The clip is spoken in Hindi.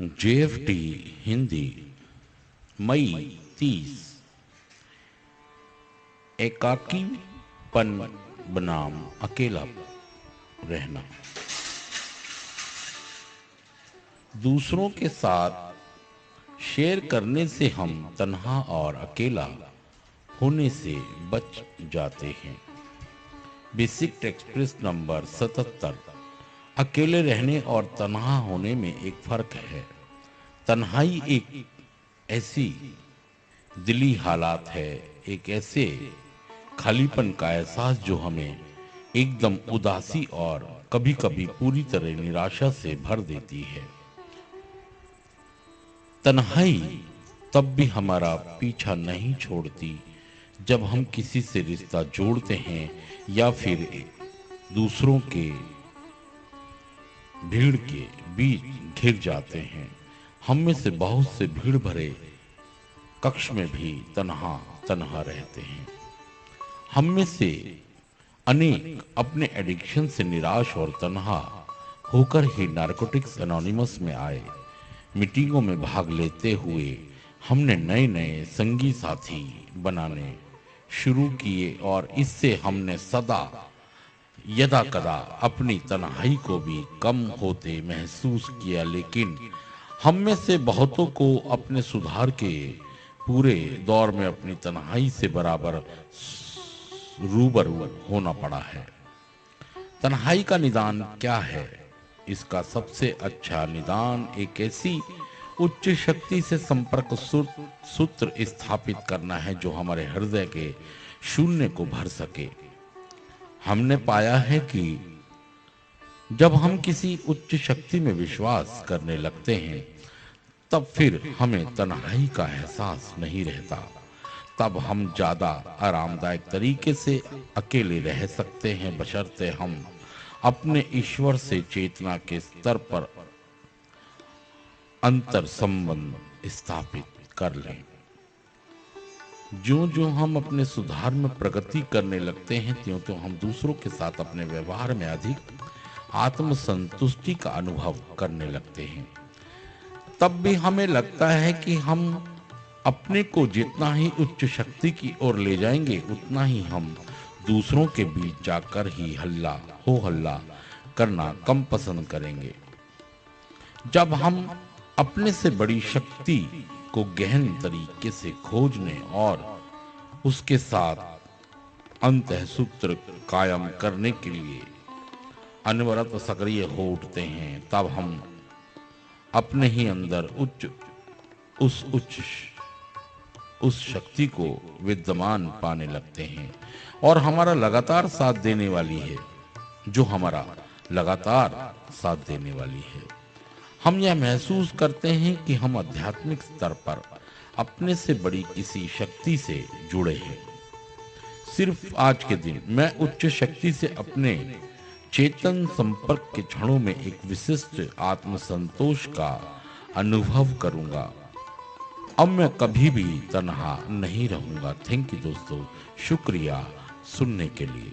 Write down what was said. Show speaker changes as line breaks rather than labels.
JFT हिंदी मई 30। एकाकीपन बनाम अकेला रहना। दूसरों के साथ शेयर करने से हम तन्हा और अकेला होने से बच जाते हैं। Basic text number 77। अकेले रहने और तन्हा होने में एक फर्क है। तन्हाई एक ऐसी दिली हालात है, एक ऐसे खालीपन का एहसास जो हमें एकदम उदासी और कभी-कभी पूरी तरह निराशा से भर देती है। तन्हाई तब भी हमारा पीछा नहीं छोड़ती जब हम किसी से रिश्ता जोड़ते हैं या फिर दूसरों के भीड़ के बीच घिर जाते हैं। हम में से बहुत से भीड़ भरे कक्ष में भी तन्हा तन्हा रहते हैं। हम में से अनेक अपने एडिक्शन से निराश और तन्हा होकर ही नारकोटिक्स एनोनिमस में आए। मीटिंगों में भाग लेते हुए हमने नए नए संगी साथी बनाने शुरू किए और इससे हमने सदा यदा कदा अपनी तन्हाई को भी कम होते महसूस किया। लेकिन हम में से बहुतों को अपने सुधार के पूरे दौर में अपनी तन्हाई से बराबर रूबरू होना पड़ा है। तन्हाई का निदान क्या है? इसका सबसे अच्छा निदान एक ऐसी उच्च शक्ति से संपर्क सूत्र स्थापित करना है जो हमारे हृदय के शून्य को भर सके। हमने पाया है कि जब हम किसी उच्च शक्ति में विश्वास करने लगते हैं तब फिर हमें तन्हाई का एहसास नहीं रहता। तब हम ज्यादा आरामदायक तरीके से अकेले रह सकते हैं, बशर्ते हम अपने ईश्वर से चेतना के स्तर पर अंतर संबंध स्थापित कर लें। जो हम अपने सुधार में प्रगति करने लगते हैं त्यों हम दूसरों के साथ अपने व्यवहार में अधिक आत्मसंतुष्टि का अनुभव करने लगते हैं। तब भी हमें लगता है कि हम अपने को जितना ही उच्च शक्ति की ओर ले जाएंगे उतना ही हम दूसरों के बीच जाकर ही हल्ला करना कम पसंद करेंगे। जब हम अपने से बड़ी शक्ति को गहन तरीके से खोजने और उसके साथ अंतःसूत्र कायम करने के लिए अनवरत सक्रिय हो उठते हैं तब हम अपने ही अंदर उस शक्ति को विद्यमान पाने लगते हैं और हमारा लगातार साथ देने वाली है, जो हमारा लगातार साथ देने वाली है। हम यह महसूस करते हैं कि हम आध्यात्मिक स्तर पर अपने से बड़ी किसी शक्ति से जुड़े हैं। सिर्फ आज के दिन मैं उच्च शक्ति से अपने चेतन संपर्क के क्षणों में एक विशिष्ट आत्मसंतोष का अनुभव करूंगा। अब मैं कभी भी तन्हा नहीं रहूंगा। थैंक यू दोस्तों, शुक्रिया सुनने के लिए।